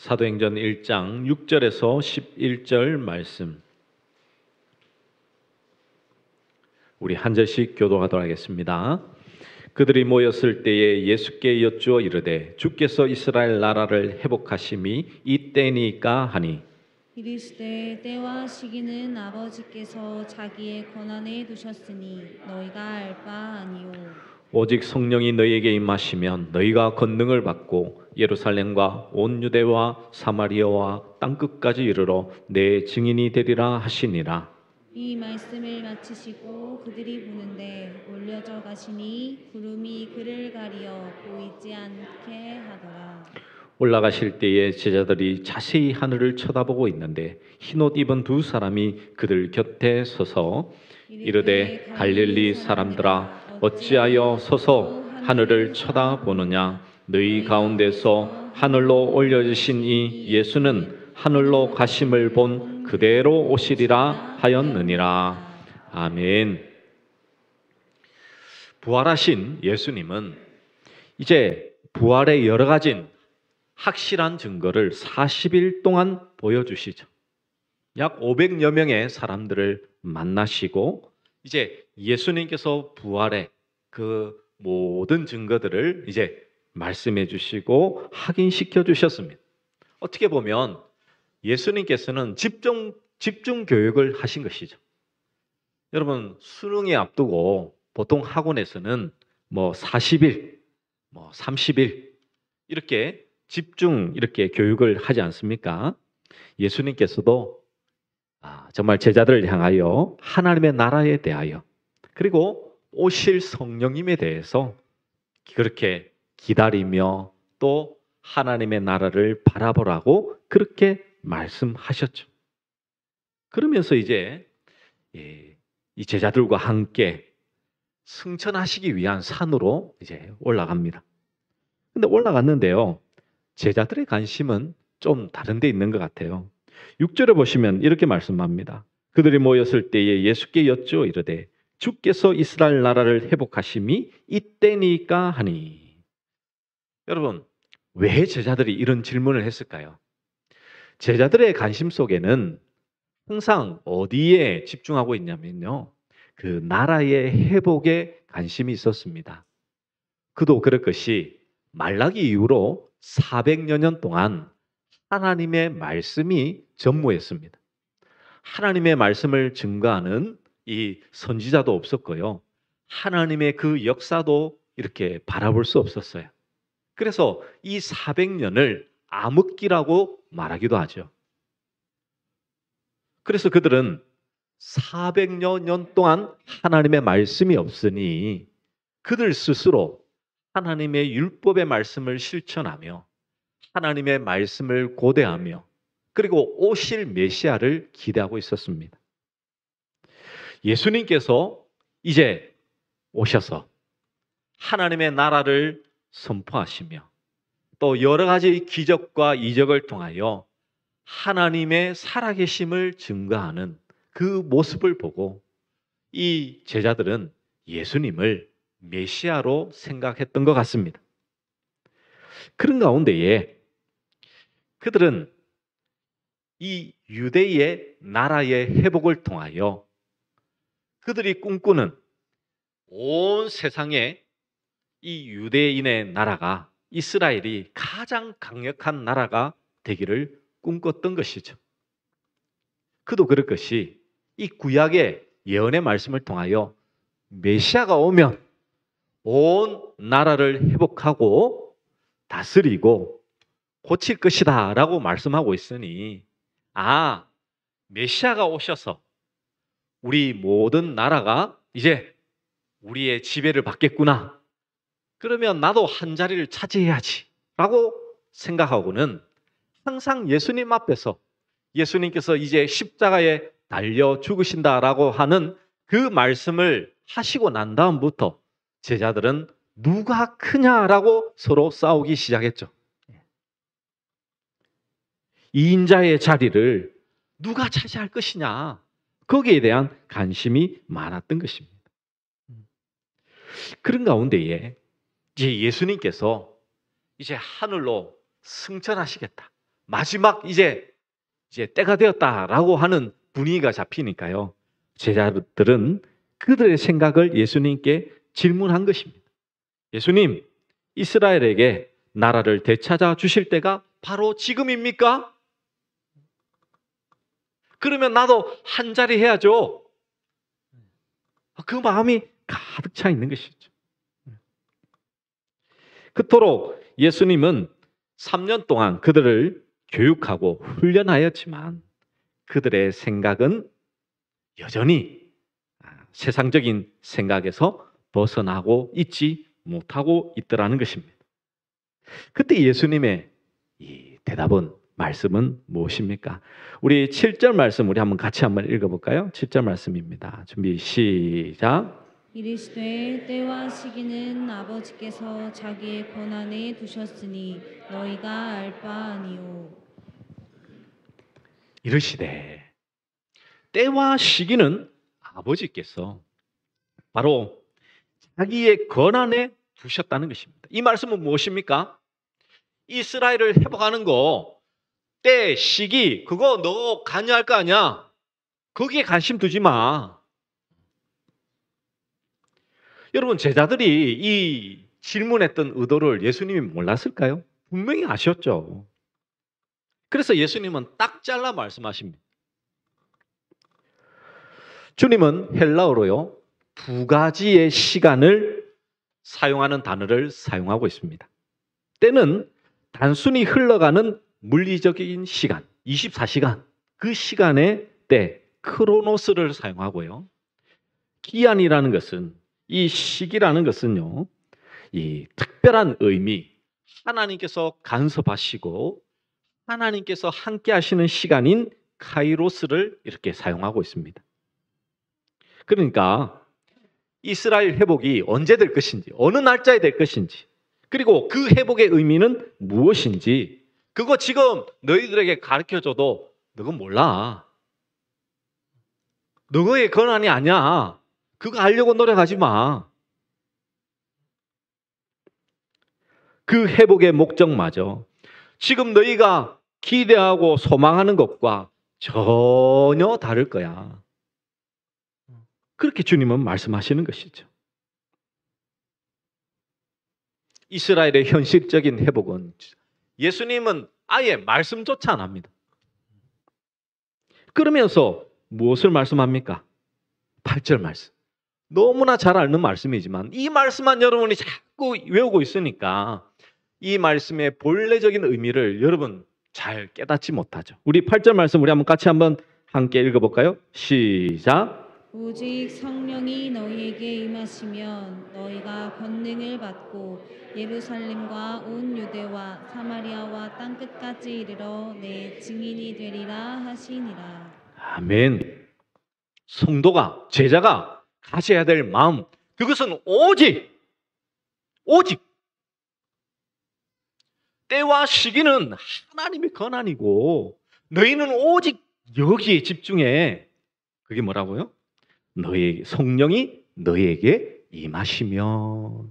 사도행전 1장 6절에서 11절 말씀, 우리 한 절씩 교독하도록 하겠습니다. 그들이 모였을 때에 예수께 여쭈어 이르되 주께서 이스라엘 나라를 회복하심이 이때니까 하니, 이르시되 때와 시기는 아버지께서 자기의 권한에 두셨으니 너희가 알 바 아니요. 오직 성령이 너희에게 임하시면 너희가 권능을 받고 예루살렘과 온 유대와 사마리아와 땅끝까지 이르러 내 증인이 되리라 하시니라. 이 말씀을 마치시고 그들이 보는데 올려져 가시니 구름이 그를 가리어 보이지 않게 하더라. 올라가실 때에 제자들이 자세히 하늘을 쳐다보고 있는데 흰옷 입은 두 사람이 그들 곁에 서서 이르되 갈릴리 사람들아 어찌하여 서서 하늘을 쳐다보느냐. 너희 가운데서 하늘로 올려주신 이 예수는 하늘로 가심을 본 그대로 오시리라 하였느니라. 아멘. 부활하신 예수님은 이제 부활의 여러 가지 확실한 증거를 40일 동안 보여주시죠. 약 500여 명의 사람들을 만나시고 이제 예수님께서 부활의 그 모든 증거들을 이제 말씀해 주시고 확인시켜 주셨습니다. 어떻게 보면 예수님께서는 집중 교육을 하신 것이죠. 여러분, 수능에 앞두고 보통 학원에서는 40일, 30일 이렇게 이렇게 교육을 하지 않습니까? 예수님께서도 정말 제자들을 향하여 하나님의 나라에 대하여 그리고 오실 성령님에 대해서 그렇게 기다리며 또 하나님의 나라를 바라보라고 그렇게 말씀하셨죠. 그러면서 이제 이 제자들과 함께 승천하시기 위한 산으로 이제 올라갑니다. 근데 올라갔는데요, 제자들의 관심은 좀 다른 데 있는 것 같아요. 6절에 보시면 이렇게 말씀합니다. 그들이 모였을 때에 예수께 여쭈어 이르되 주께서 이스라엘 나라를 회복하심이 이때니까 하니. 여러분, 왜 제자들이 이런 질문을 했을까요? 제자들의 관심 속에는 항상 어디에 집중하고 있냐면요, 그 나라의 회복에 관심이 있었습니다. 그도 그럴 것이 말라기 이후로 400여 년 동안 하나님의 말씀이 전무했습니다. 하나님의 말씀을 증거하는 이 선지자도 없었고요. 하나님의 그 역사도 이렇게 바라볼 수 없었어요. 그래서 이 400년을 암흑기라고 말하기도 하죠. 그래서 그들은 400여 년 동안 하나님의 말씀이 없으니 그들 스스로 하나님의 율법의 말씀을 실천하며 하나님의 말씀을 고대하며 그리고 오실 메시아를 기대하고 있었습니다. 예수님께서 이제 오셔서 하나님의 나라를 선포하시며 또 여러 가지 기적과 이적을 통하여 하나님의 살아계심을 증거하는 그 모습을 보고 이 제자들은 예수님을 메시아로 생각했던 것 같습니다. 그런 가운데에 그들은 이 유대의 나라의 회복을 통하여 그들이 꿈꾸는 온 세상에 이 유대인의 나라가, 이스라엘이 가장 강력한 나라가 되기를 꿈꿨던 것이죠. 그도 그럴 것이 이 구약의 예언의 말씀을 통하여 메시아가 오면 온 나라를 회복하고 다스리고 고칠 것이다 라고 말씀하고 있으니, 메시아가 오셔서 우리 모든 나라가 이제 우리의 지배를 받겠구나, 그러면 나도 한 자리를 차지해야지 라고 생각하고는 항상 예수님 앞에서 예수님께서 이제 십자가에 달려 죽으신다라고 하는 그 말씀을 하시고 난 다음부터 제자들은 누가 크냐라고 서로 싸우기 시작했죠. 이인자의 자리를 누가 차지할 것이냐, 거기에 대한 관심이 많았던 것입니다. 그런 가운데에 이제 예수님께서 이제 하늘로 승천하시겠다, 마지막 이제 때가 되었다라고 하는 분위기가 잡히니까요. 제자들은 그들의 생각을 예수님께 질문한 것입니다. 예수님, 이스라엘에게 나라를 되찾아 주실 때가 바로 지금입니까? 그러면 나도 한 자리 해야죠. 그 마음이 가득 차 있는 것이죠. 그토록 예수님은 3년 동안 그들을 교육하고 훈련하였지만 그들의 생각은 여전히 세상적인 생각에서 벗어나고 있지 못하고 있더라는 것입니다. 그때 예수님의 이 대답은, 말씀은 무엇입니까? 우리 7절 말씀 우리 같이 한번 읽어볼까요? 7절 말씀입니다. 준비 시작. 이르시되 때와 시기는 아버지께서 자기의 권한에 두셨으니 너희가 알 바 아니요. 이르시되 때와 시기는 아버지께서 바로 자기의 권한에 두셨다는 것입니다. 이 말씀은 무엇입니까? 이스라엘을 회복하는 거, 때, 시기, 그거 너 관여할 거 아니야? 거기에 관심 두지 마. 여러분, 제자들이 이 질문했던 의도를 예수님이 몰랐을까요? 분명히 아셨죠. 그래서 예수님은 딱 잘라 말씀하십니다. 주님은 헬라어로요, 2가지의 시간을 사용하는 단어를 사용하고 있습니다. 때는 단순히 흘러가는 물리적인 시간, 24시간, 그 시간의 때, 크로노스를 사용하고요. 기한이라는 것은, 이 시기라는 것은요, 이 특별한 의미, 하나님께서 간섭하시고 하나님께서 함께 하시는 시간인 카이로스를 이렇게 사용하고 있습니다. 그러니까 이스라엘 회복이 언제 될 것인지, 어느 날짜에 될 것인지, 그리고 그 회복의 의미는 무엇인지, 그거 지금 너희들에게 가르쳐줘도 너건 몰라. 너의 권한이 아니야. 그거 알려고 노력하지 마. 그 회복의 목적마저 지금 너희가 기대하고 소망하는 것과 전혀 다를 거야. 그렇게 주님은 말씀하시는 것이죠. 이스라엘의 현실적인 회복은 예수님은 아예 말씀조차 안 합니다. 그러면서 무엇을 말씀합니까? 8절 말씀. 너무나 잘 아는 말씀이지만 이 말씀만 여러분이 자꾸 외우고 있으니까 이 말씀의 본래적인 의미를 여러분 잘 깨닫지 못하죠. 우리 8절 말씀 우리 같이 한번 함께 읽어볼까요? 시작. 오직 성령이 너희에게 임하시면 너희가 권능을 받고 예루살렘과 온 유대와 사마리아와 땅끝까지 이르러 내 증인이 되리라 하시니라. 아멘. 성도가, 제자가 가져야 될 마음, 그것은 오직 때와 시기는 하나님의 권한이고 너희는 오직 여기에 집중해. 그게 뭐라고요? 너희 성령이 너희에게 임하시면.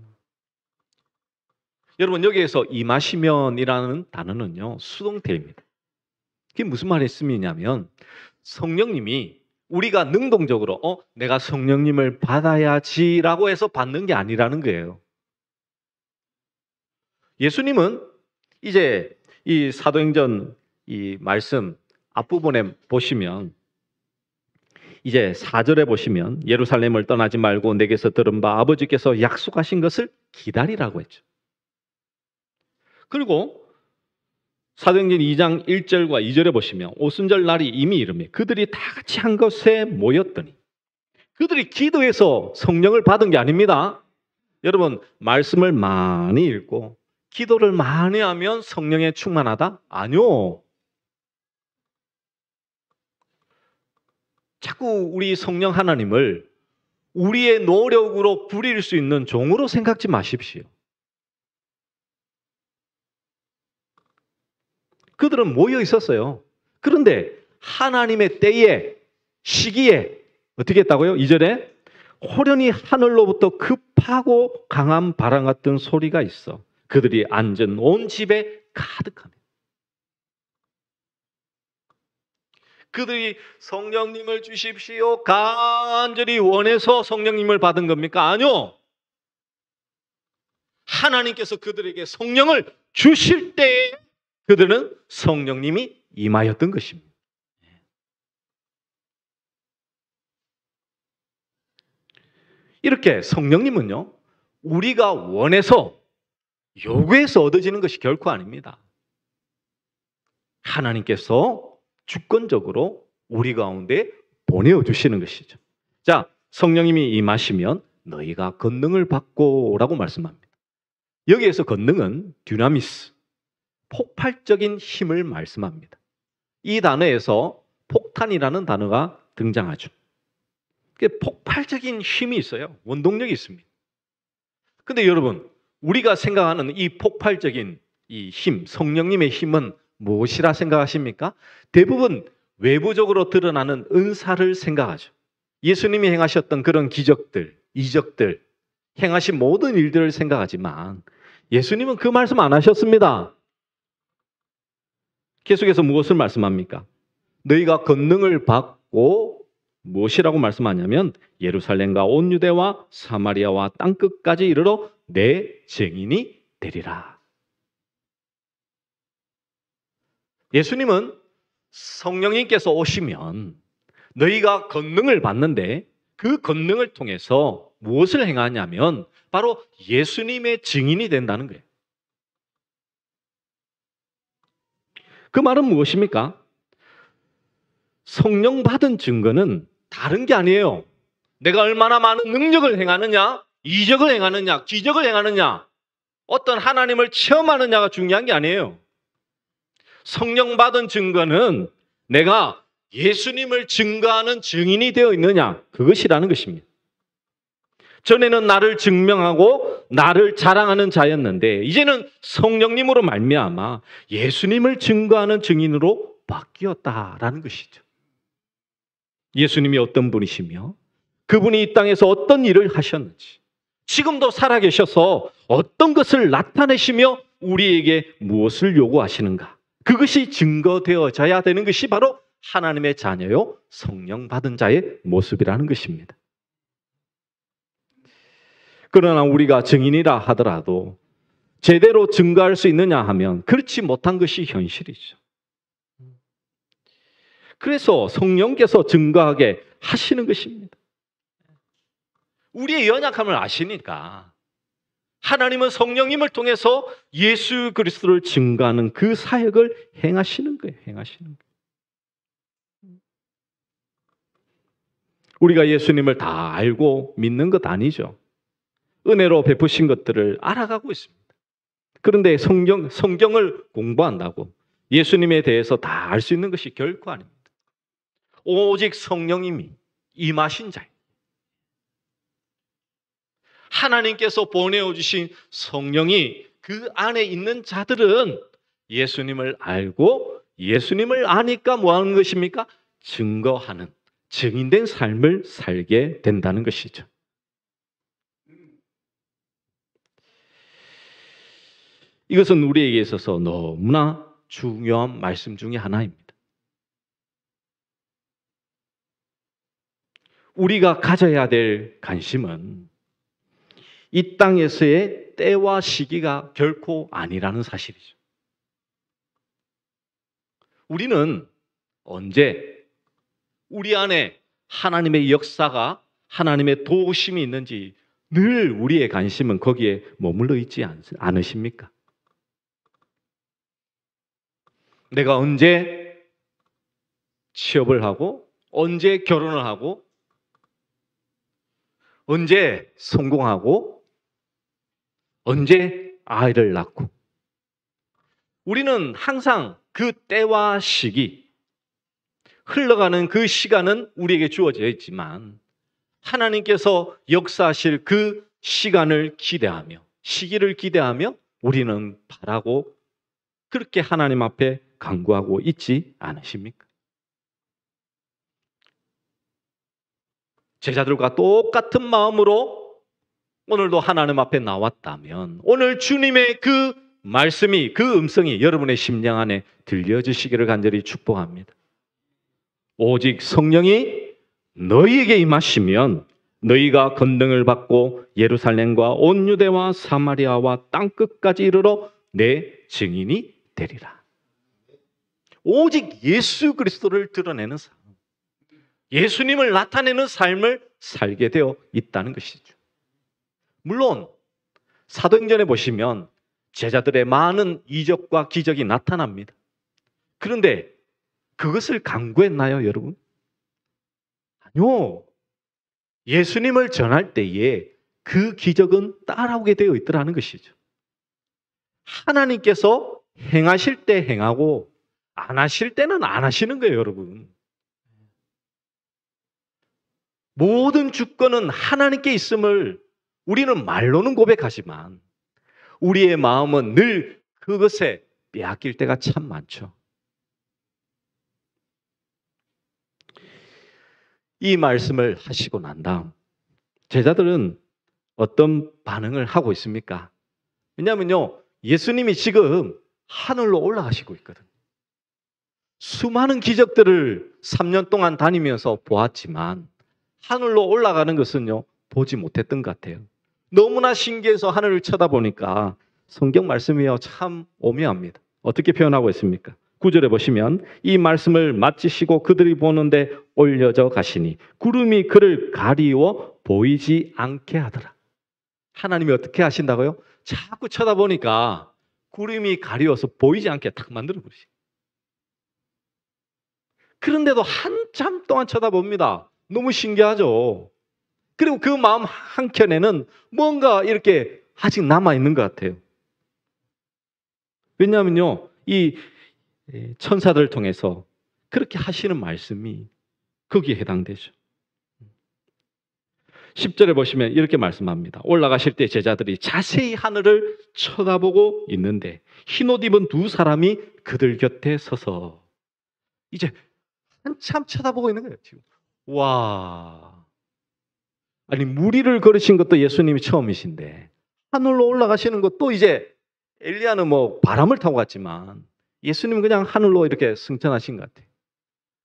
여러분, 여기에서 임하시면이라는 단어는요, 수동태입니다. 그게 무슨 말씀이냐면 성령님이 우리가 능동적으로 내가 성령님을 받아야지라고 해서 받는 게 아니라는 거예요. 예수님은 이제 이 사도행전 이 말씀 앞부분에 보시면 이제 4절에 보시면 예루살렘을 떠나지 말고 내게서 들은 바 아버지께서 약속하신 것을 기다리라고 했죠. 그리고 사도행전 2장 1절과 2절에 보시면 오순절 날이 이미 이르매 그들이 다 같이 한 곳에 모였더니, 그들이 기도해서 성령을 받은 게 아닙니다. 여러분, 말씀을 많이 읽고 기도를 많이 하면 성령에 충만하다? 아니요. 자꾸 우리 성령 하나님을 우리의 노력으로 부릴 수 있는 종으로 생각지 마십시오. 그들은 모여 있었어요. 그런데 하나님의 때에, 시기에 어떻게 했다고요? 2절에 호련히 하늘로부터 급하고 강한 바람 같은 소리가 있어 그들이 앉은 온 집에 가득하며. 그들이 성령님을 주십시오 간절히 원해서 성령님을 받은 겁니까? 아니요. 하나님께서 그들에게 성령을 주실 때에 그들은 성령님이 임하였던 것입니다. 이렇게 성령님은요, 우리가 원해서 요구해서 얻어지는 것이 결코 아닙니다. 하나님께서 주권적으로 우리 가운데 보내어 주시는 것이죠. 자, 성령님이 임하시면 너희가 권능을 받고라고 말씀합니다. 여기에서 권능은 듀나미스, 폭발적인 힘을 말씀합니다. 이 단어에서 폭탄이라는 단어가 등장하죠. 폭발적인 힘이 있어요. 원동력이 있습니다. 근데 여러분, 우리가 생각하는 이 폭발적인 이 힘, 성령님의 힘은 무엇이라 생각하십니까? 대부분 외부적으로 드러나는 은사를 생각하죠. 예수님이 행하셨던 그런 기적들, 이적들, 행하신 모든 일들을 생각하지만 예수님은 그 말씀 안 하셨습니다. 계속해서 무엇을 말씀합니까? 너희가 권능을 받고 무엇이라고 말씀하냐면 예루살렘과 온 유대와 사마리아와 땅끝까지 이르러 내 증인이 되리라. 예수님은 성령님께서 오시면 너희가 권능을 받는데 그 권능을 통해서 무엇을 행하냐면 바로 예수님의 증인이 된다는 거예요. 그 말은 무엇입니까? 성령 받은 증거는 다른 게 아니에요. 내가 얼마나 많은 능력을 행하느냐, 이적을 행하느냐, 기적을 행하느냐, 어떤 하나님을 체험하느냐가 중요한 게 아니에요. 성령 받은 증거는 내가 예수님을 증거하는 증인이 되어 있느냐, 그것이라는 것입니다. 전에는 나를 증명하고 나를 자랑하는 자였는데 이제는 성령님으로 말미암아 예수님을 증거하는 증인으로 바뀌었다라는 것이죠. 예수님이 어떤 분이시며 그분이 이 땅에서 어떤 일을 하셨는지, 지금도 살아계셔서 어떤 것을 나타내시며 우리에게 무엇을 요구하시는가, 그것이 증거되어져야 되는 것이 바로 하나님의 자녀요 성령 받은 자의 모습이라는 것입니다. 그러나 우리가 증인이라 하더라도 제대로 증거할 수 있느냐 하면 그렇지 못한 것이 현실이죠. 그래서 성령께서 증거하게 하시는 것입니다. 우리의 연약함을 아시니까 하나님은 성령님을 통해서 예수 그리스도를 증거하는 그 사역을 행하시는 거예요. 행하시는 거예요. 우리가 예수님을 다 알고 믿는 것 아니죠. 은혜로 베푸신 것들을 알아가고 있습니다. 그런데 성경을 공부한다고 예수님에 대해서 다 알 수 있는 것이 결코 아닙니다. 오직 성령님이 임하신 자예요. 하나님께서 보내주신 성령이 그 안에 있는 자들은 예수님을 알고 예수님을 아니까 뭐 하는 것입니까? 증거하는, 증인된 삶을 살게 된다는 것이죠. 이것은 우리에게 있어서 너무나 중요한 말씀 중에 하나입니다. 우리가 가져야 될 관심은 이 땅에서의 때와 시기가 결코 아니라는 사실이죠. 우리는 언제 우리 안에 하나님의 역사가, 하나님의 도우심이 있는지 늘 우리의 관심은 거기에 머물러 있지 않으십니까? 내가 언제 취업을 하고, 언제 결혼을 하고, 언제 성공하고, 언제 아이를 낳고, 우리는 항상 그 때와 시기, 흘러가는 그 시간은 우리에게 주어져 있지만 하나님께서 역사하실 그 시간을 기대하며, 시기를 기대하며 우리는 바라고 그렇게 하나님 앞에 간구하고 있지 않으십니까? 제자들과 똑같은 마음으로 오늘도 하나님 앞에 나왔다면 오늘 주님의 그 말씀이, 그 음성이 여러분의 심령 안에 들려주시기를 간절히 축복합니다. 오직 성령이 너희에게 임하시면 너희가 권능을 받고 예루살렘과 온 유대와 사마리아와 땅끝까지 이르러 내 증인이 되리라. 오직 예수 그리스도를 드러내는 삶, 예수님을 나타내는 삶을 살게 되어 있다는 것이죠. 물론 사도행전에 보시면 제자들의 많은 이적과 기적이 나타납니다. 그런데 그것을 강구했나요, 여러분? 아니요. 예수님을 전할 때에 그 기적은 따라오게 되어 있더라는 것이죠. 하나님께서 행하실 때 행하고 안 하실 때는 안 하시는 거예요, 여러분. 모든 주권은 하나님께 있음을 우리는 말로는 고백하지만 우리의 마음은 늘 그것에 빼앗길 때가 참 많죠. 이 말씀을 하시고 난 다음 제자들은 어떤 반응을 하고 있습니까? 왜냐하면요, 예수님이 지금 하늘로 올라가시고 있거든요. 수많은 기적들을 3년 동안 다니면서 보았지만 하늘로 올라가는 것은요, 보지 못했던 것 같아요. 너무나 신기해서 하늘을 쳐다보니까 성경 말씀이요, 참 오묘합니다. 어떻게 표현하고 있습니까? 9절에 보시면 이 말씀을 마치시고 그들이 보는데 올려져 가시니 구름이 그를 가리워 보이지 않게 하더라. 하나님이 어떻게 하신다고요? 자꾸 쳐다보니까 구름이 가리워서 보이지 않게 탁 만들어 버리시. 그런데도 한참 동안 쳐다봅니다. 너무 신기하죠. 그리고 그 마음 한켠에는 뭔가 이렇게 아직 남아 있는 것 같아요. 왜냐하면요, 이 천사들을 통해서 그렇게 하시는 말씀이 거기에 해당되죠. 10절에 보시면 이렇게 말씀합니다. 올라가실 때 제자들이 자세히 하늘을 쳐다보고 있는데 흰옷 입은 두 사람이 그들 곁에 서서 이제 한참 쳐다보고 있는 거예요, 지금. 와. 아니, 무리를 걸으신 것도 예수님이 처음이신데 하늘로 올라가시는 것도 이제 엘리야는 뭐 바람을 타고 갔지만 예수님은 그냥 하늘로 이렇게 승천하신 것 같아요.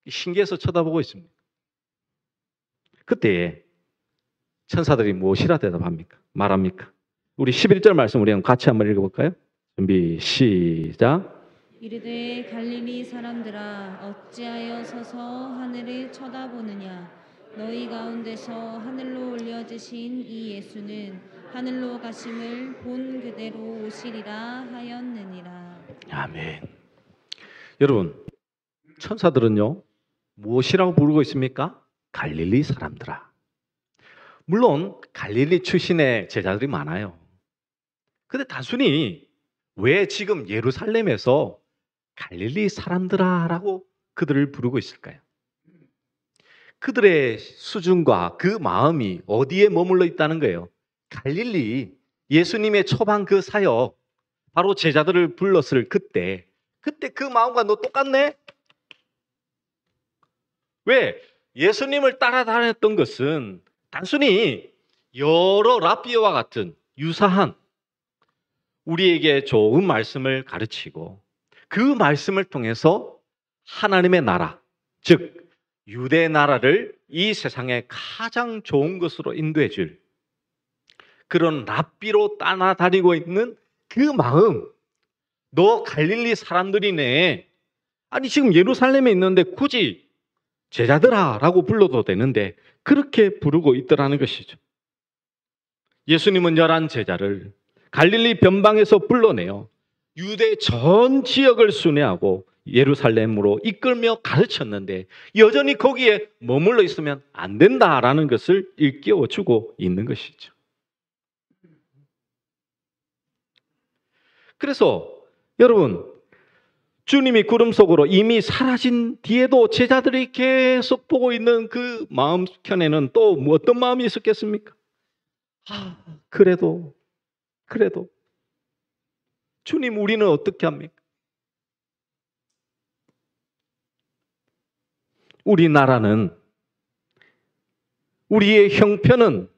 신기해서 쳐다보고 있습니다. 그때 천사들이 무엇이라 대답합니까? 말합니까? 우리 11절 말씀 우리 같이 한번 읽어볼까요? 준비 시작. 이르되 갈릴리 사람들아 어찌하여 서서 하늘을 쳐다보느냐 너희 가운데서 하늘로 올려지신 이 예수는 하늘로 가심을 본 그대로 오시리라 하였느니라. 아멘. 여러분, 천사들은요, 무엇이라고 부르고 있습니까? 갈릴리 사람들아. 물론 갈릴리 출신의 제자들이 많아요. 근데 단순히 왜 지금 예루살렘에서 갈릴리 사람들아라고 그들을 부르고 있을까요? 그들의 수준과 그 마음이 어디에 머물러 있다는 거예요? 갈릴리, 예수님의 초반 그 사역, 바로 제자들을 불렀을 그때 그 마음과 너 똑같네? 왜? 예수님을 따라다녔던 것은 단순히 여러 랍비와 같은 유사한 우리에게 좋은 말씀을 가르치고 그 말씀을 통해서 하나님의 나라, 즉 유대 나라를 이 세상에 가장 좋은 것으로 인도해 줄 그런 랍비로 따라다니고 있는 그 마음, 너 갈릴리 사람들이네. 아니 지금 예루살렘에 있는데 굳이 제자들아라고 불러도 되는데 그렇게 부르고 있더라는 것이죠. 예수님은 11 제자를 갈릴리 변방에서 불러내어 유대 전 지역을 순회하고 예루살렘으로 이끌며 가르쳤는데 여전히 거기에 머물러 있으면 안 된다라는 것을 일깨워주고 있는 것이죠. 그래서 여러분, 주님이 구름 속으로 이미 사라진 뒤에도 제자들이 계속 보고 있는 그 마음편에는 또 어떤 마음이 있었겠습니까? 그래도 주님, 우리는 어떻게 합니까? 우리나라는, 우리의 형편은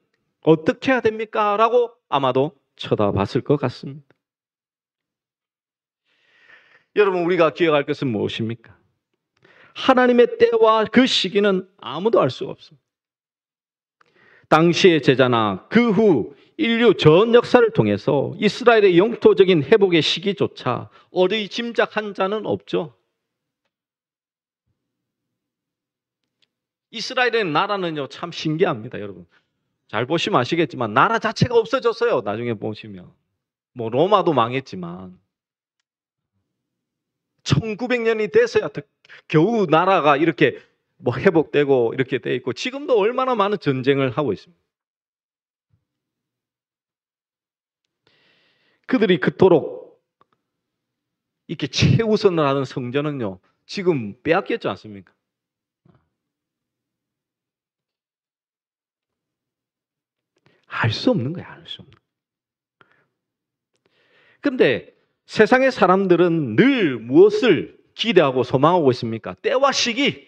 어떻게 해야 됩니까? 라고 아마도 쳐다봤을 것 같습니다. 여러분, 우리가 기억할 것은 무엇입니까? 하나님의 때와 그 시기는 아무도 알 수가 없습니다. 당시의 제자나 그 후 인류 전 역사를 통해서 이스라엘의 영토적인 회복의 시기조차 어리짐작한 자는 없죠. 이스라엘의 나라는요, 참 신기합니다, 여러분. 잘 보시면 아시겠지만 나라 자체가 없어졌어요. 나중에 보시면 뭐 로마도 망했지만 1900년이 돼서야 겨우 나라가 이렇게 뭐 회복되고 이렇게 돼 있고, 지금도 얼마나 많은 전쟁을 하고 있습니다. 그들이 그토록 이렇게 최우선을 하는 성전은요, 지금 빼앗겼지 않습니까? 알 수 없는 거야, 알 수 없는 거야. 근데 세상의 사람들은 늘 무엇을 기대하고 소망하고 있습니까? 때와 시기.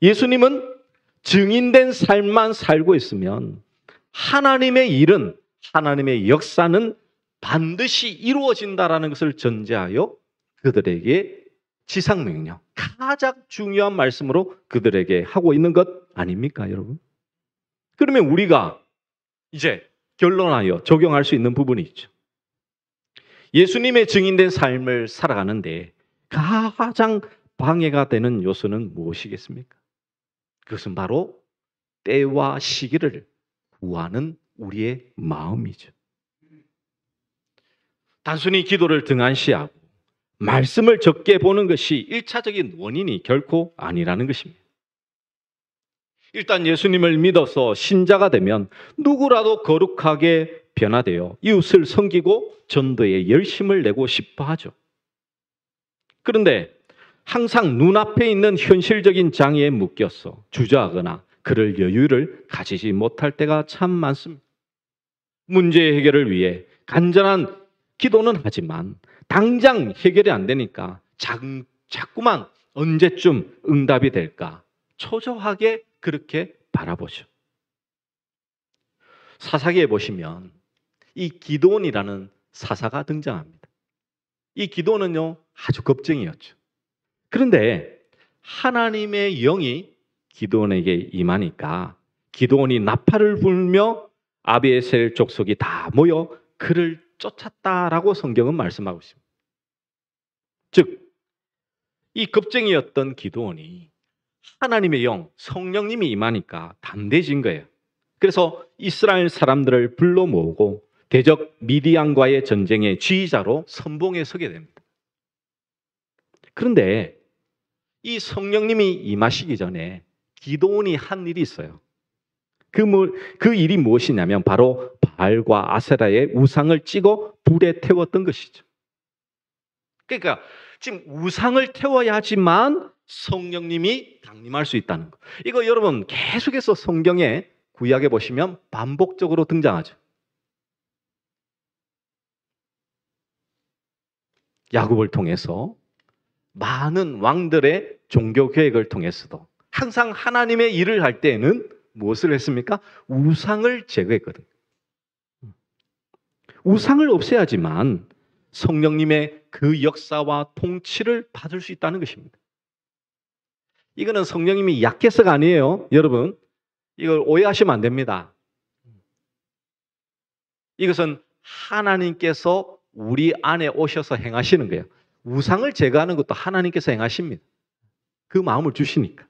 예수님은 증인된 삶만 살고 있으면 하나님의 일은, 하나님의 역사는 반드시 이루어진다라는 것을 전제하여 그들에게 지상명령, 가장 중요한 말씀으로 그들에게 하고 있는 것 아닙니까, 여러분? 그러면 우리가 이제 결론하여 적용할 수 있는 부분이 있죠. 예수님의 증인된 삶을 살아가는데 가장 방해가 되는 요소는 무엇이겠습니까? 그것은 바로 때와 시기를 구하는 우리의 마음이죠. 단순히 기도를 등한시하고 말씀을 적게 보는 것이 1차적인 원인이 결코 아니라는 것입니다. 일단 예수님을 믿어서 신자가 되면 누구라도 거룩하게 변화되어 이웃을 섬기고 전도에 열심을 내고 싶어 하죠. 그런데 항상 눈앞에 있는 현실적인 장애에 묶여서 주저하거나 그럴 여유를 가지지 못할 때가 참 많습니다. 문제 해결을 위해 간절한 기도는 하지만 당장 해결이 안 되니까 자꾸만 언제쯤 응답이 될까 초조하게 그렇게 바라보죠. 사사기에 보시면 이 기드온이라는 사사가 등장합니다. 이 기드온은요, 아주 겁쟁이였죠. 그런데 하나님의 영이 기드온에게 임하니까 기드온이 나팔을 불며 아비에셀 족속이 다 모여 그를 쫓았다라고 성경은 말씀하고 있습니다. 즉, 이 겁쟁이였던 기드온이 하나님의 영, 성령님이 임하니까 담대해진 거예요. 그래서 이스라엘 사람들을 불러 모으고 대적 미디안과의 전쟁의 지휘자로 선봉에 서게 됩니다. 그런데 이 성령님이 임하시기 전에 기드온이 한 일이 있어요. 그 일이 무엇이냐면 바로 바알과 아세라의 우상을 찍어 불에 태웠던 것이죠. 그러니까 지금 우상을 태워야지만 성령님이 강림할 수 있다는 거. 이거 여러분 계속해서 성경에 구약에 보시면 반복적으로 등장하죠. 야곱을 통해서 많은 왕들의 종교 계획을 통해서도 항상 하나님의 일을 할 때에는 무엇을 했습니까? 우상을 제거했거든요. 우상을 없애야지만 성령님의 그 역사와 통치를 받을 수 있다는 것입니다. 이거는 성령님이 약해서가 아니에요. 여러분, 이걸 오해하시면 안 됩니다. 이것은 하나님께서 우리 안에 오셔서 행하시는 거예요. 우상을 제거하는 것도 하나님께서 행하십니다. 그 마음을 주시니까.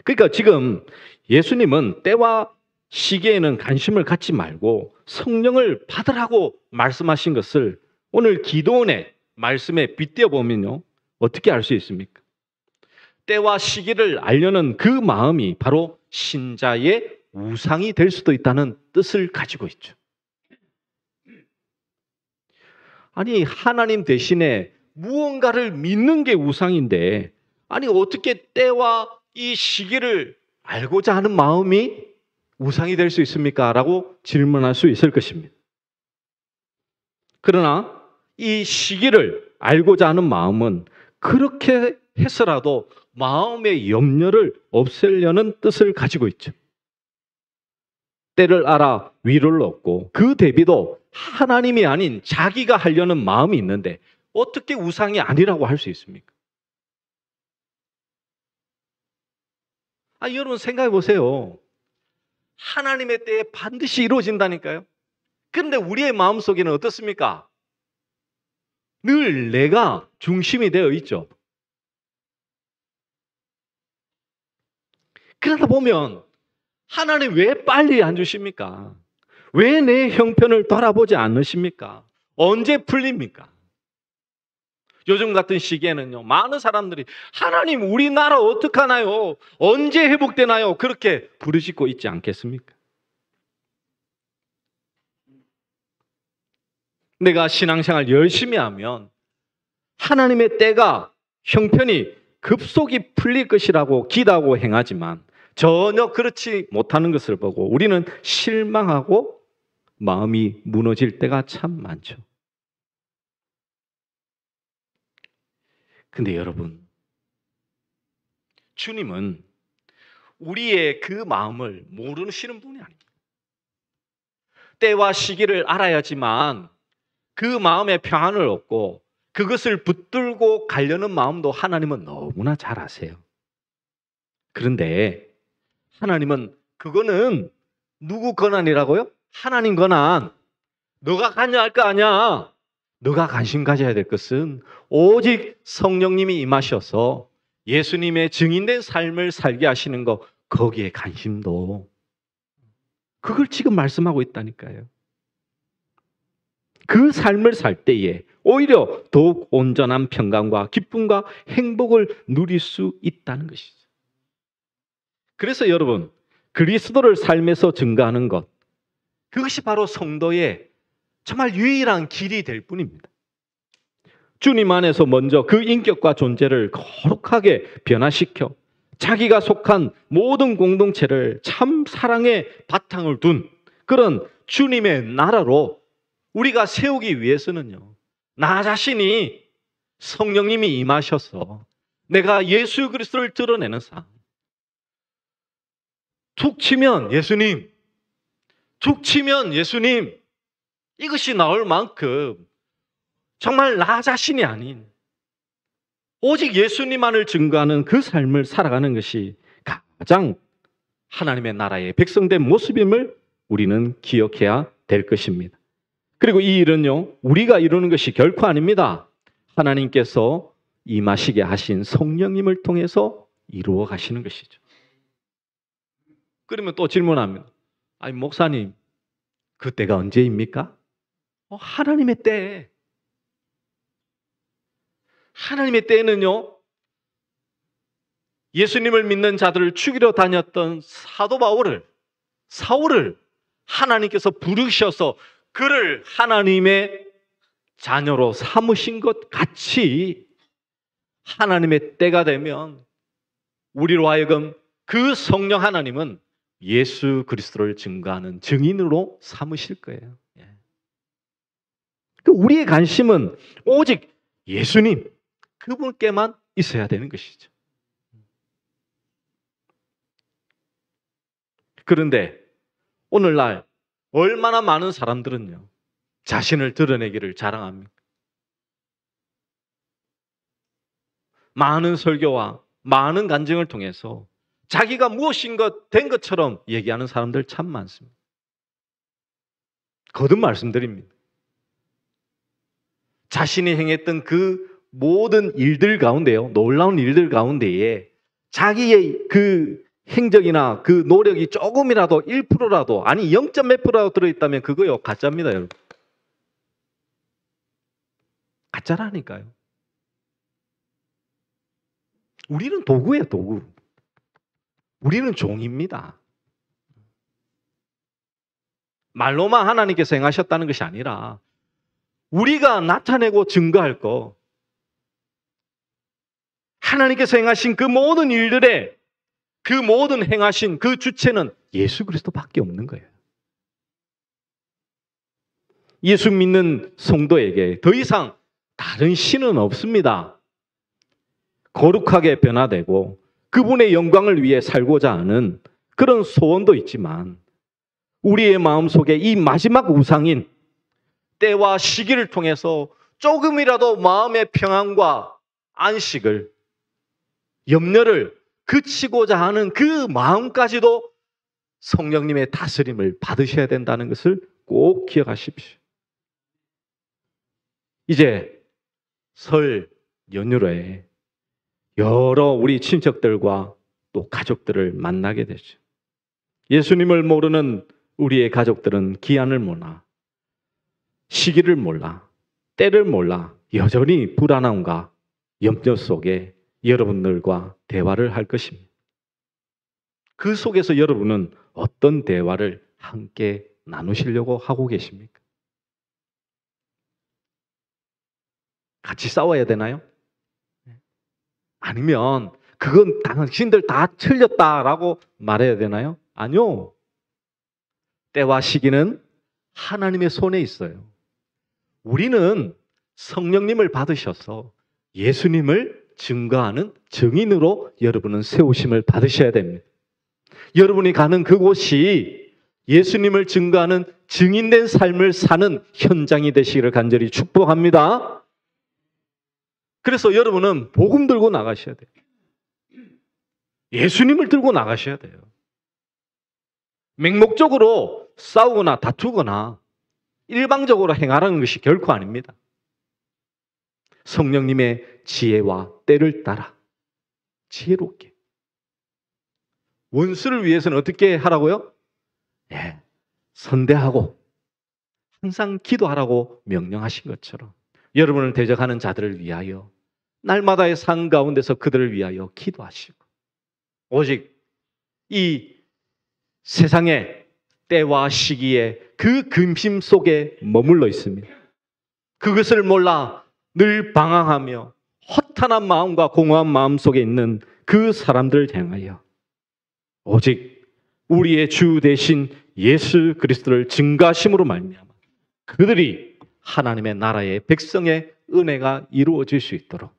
그러니까 지금 예수님은 때와 시기에는 관심을 갖지 말고 성령을 받으라고 말씀하신 것을 오늘 기도원의 말씀에 빗대어 보면요, 어떻게 알 수 있습니까? 때와 시기를 알려는 그 마음이 바로 신자의 우상이 될 수도 있다는 뜻을 가지고 있죠. 아니, 하나님 대신에 무언가를 믿는 게 우상인데, 아니 어떻게 때와 이 시기를 알고자 하는 마음이 우상이 될 수 있습니까? 라고 질문할 수 있을 것입니다. 그러나 이 시기를 알고자 하는 마음은 그렇게 해서라도 마음의 염려를 없애려는 뜻을 가지고 있죠. 때를 알아 위로를 얻고 그 대비도 하나님이 아닌 자기가 하려는 마음이 있는데 어떻게 우상이 아니라고 할 수 있습니까? 여러분 생각해 보세요. 하나님의 때에 반드시 이루어진다니까요. 그런데 우리의 마음속에는 어떻습니까? 늘 내가 중심이 되어 있죠. 그러다 보면 하나님 왜 빨리 안 주십니까? 왜 내 형편을 돌아보지 않으십니까? 언제 풀립니까? 요즘 같은 시기에는요, 많은 사람들이 하나님 우리나라 어떡하나요? 언제 회복되나요? 그렇게 부르짖고 있지 않겠습니까? 내가 신앙생활 열심히 하면 하나님의 때가 형편이 급속히 풀릴 것이라고 기대하고 행하지만 전혀 그렇지 못하는 것을 보고 우리는 실망하고 마음이 무너질 때가 참 많죠. 근데 여러분, 주님은 우리의 그 마음을 모르시는 분이 아닙니다. 때와 시기를 알아야지만 그 마음의 평안을 얻고 그것을 붙들고 가려는 마음도 하나님은 너무나 잘 아세요. 그런데 하나님은 그거는 누구 권한이라고요? 하나님 권한. 너가 관여할 거 아니야. 너가 관심 가져야 될 것은 오직 성령님이 임하셔서 예수님의 증인된 삶을 살게 하시는 거, 거기에 관심도. 그걸 지금 말씀하고 있다니까요. 그 삶을 살 때에 오히려 더욱 온전한 평강과 기쁨과 행복을 누릴 수 있다는 것이죠. 그래서 여러분, 그리스도를 삶에서 증거하는 것, 그것이 바로 성도의 정말 유일한 길이 될 뿐입니다. 주님 안에서 먼저 그 인격과 존재를 거룩하게 변화시켜 자기가 속한 모든 공동체를 참 사랑의 바탕을 둔 그런 주님의 나라로 우리가 세우기 위해서는요, 나 자신이 성령님이 임하셔서 내가 예수 그리스도를 드러내는 삶. 툭 치면 예수님, 툭 치면 예수님, 이것이 나올 만큼 정말 나 자신이 아닌 오직 예수님만을 증거하는 그 삶을 살아가는 것이 가장 하나님의 나라의 백성된 모습임을 우리는 기억해야 될 것입니다. 그리고 이 일은요, 우리가 이루는 것이 결코 아닙니다. 하나님께서 임하시게 하신 성령님을 통해서 이루어 가시는 것이죠. 그러면 또 질문합니다. 아니 목사님, 그 때가 언제입니까? 하나님의 때. 하나님의 때에는요, 예수님을 믿는 자들을 죽이러 다녔던 사도 사울을 하나님께서 부르셔서 그를 하나님의 자녀로 삼으신 것 같이 하나님의 때가 되면 우리로 하여금 그 성령 하나님은 예수 그리스도를 증거하는 증인으로 삼으실 거예요. 우리의 관심은 오직 예수님, 그분께만 있어야 되는 것이죠. 그런데 오늘날 얼마나 많은 사람들은요, 자신을 드러내기를 자랑합니까? 많은 설교와 많은 간증을 통해서 자기가 무엇인가 된 것처럼 얘기하는 사람들 참 많습니다. 거듭 말씀드립니다. 자신이 행했던 그 모든 일들 가운데요, 놀라운 일들 가운데에 자기의 그 행적이나 그 노력이 조금이라도 1%라도 아니 0.몇 %라도 들어있다면 그거요 가짜입니다, 여러분. 가짜라니까요. 우리는 도구예요, 도구. 우리는 종입니다. 말로만 하나님께서 행하셨다는 것이 아니라 우리가 나타내고 증거할 거, 하나님께서 행하신 그 모든 일들에 그 모든 행하신 그 주체는 예수 그리스도밖에 없는 거예요. 예수 믿는 성도에게 더 이상 다른 신은 없습니다. 거룩하게 변화되고 그분의 영광을 위해 살고자 하는 그런 소원도 있지만 우리의 마음속에 이 마지막 우상인 때와 시기를 통해서 조금이라도 마음의 평안과 안식을, 염려를 그치고자 하는 그 마음까지도 성령님의 다스림을 받으셔야 된다는 것을 꼭 기억하십시오. 이제 설 연휴에 여러 우리 친척들과 또 가족들을 만나게 되죠. 예수님을 모르는 우리의 가족들은 기한을 몰라, 시기를 몰라, 때를 몰라 여전히 불안함과 염려 속에 여러분들과 대화를 할 것입니다. 그 속에서 여러분은 어떤 대화를 함께 나누시려고 하고 계십니까? 같이 싸워야 되나요? 아니면 그건 당신들 다 틀렸다라고 말해야 되나요? 아니요. 때와 시기는 하나님의 손에 있어요. 우리는 성령님을 받으셔서 예수님을 증거하는 증인으로 여러분은 세우심을 받으셔야 됩니다. 여러분이 가는 그곳이 예수님을 증거하는 증인된 삶을 사는 현장이 되시기를 간절히 축복합니다. 그래서 여러분은 복음 들고 나가셔야 돼요. 예수님을 들고 나가셔야 돼요. 맹목적으로 싸우거나 다투거나 일방적으로 행하라는 것이 결코 아닙니다. 성령님의 지혜와 때를 따라 지혜롭게. 원수를 위해서는 어떻게 하라고요? 네, 선대하고 항상 기도하라고 명령하신 것처럼 여러분을 대적하는 자들을 위하여 날마다의 삶 가운데서 그들을 위하여 기도하시고, 오직 이 세상의 때와 시기에 그 근심 속에 머물러 있습니다. 그것을 몰라 늘 방황하며 허탄한 마음과 공허한 마음 속에 있는 그 사람들을 향하여 오직 우리의 주 대신 예수 그리스도를 증거하심으로 말미암아 그들이 하나님의 나라의 백성의 은혜가 이루어질 수 있도록,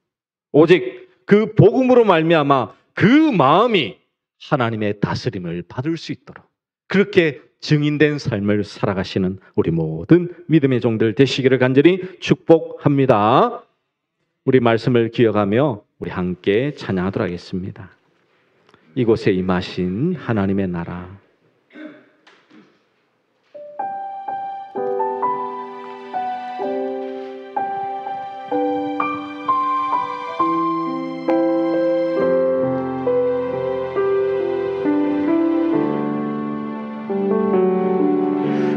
오직 그 복음으로 말미암아 그 마음이 하나님의 다스림을 받을 수 있도록 그렇게 증인된 삶을 살아가시는 우리 모든 믿음의 종들 되시기를 간절히 축복합니다. 우리 말씀을 기억하며 우리 함께 찬양하도록 하겠습니다. 이곳에 임하신 하나님의 나라.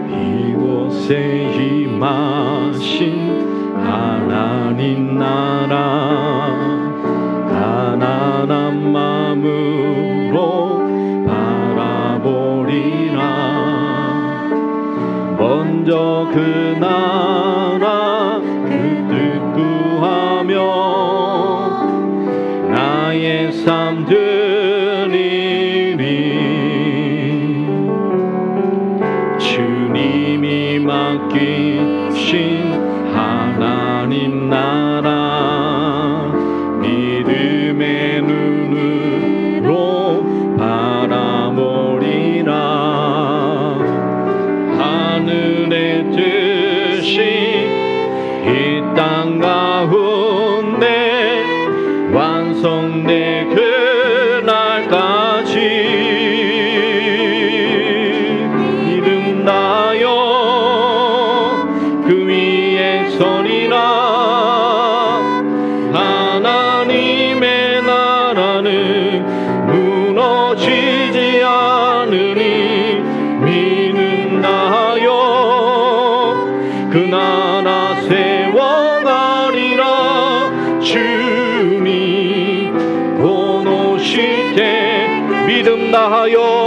이곳에 임하신 하나님 나라, 가난한 마음으로 바라보리라. 먼저 그 나라 그 뜻 구하며 나의 삶 드리리. 주님이 맡기신 하나님 나라, 믿음의 눈으로 바라보리라. 하늘의 뜻이 이 땅 가운데 완성될 그날까지 믿음 다하여 그 위에 서리라. 하나님의 나라는 무너지지 않으니 믿는다하여 그 나라 세워가리라. 주님 곧 오실 때 믿음 다하여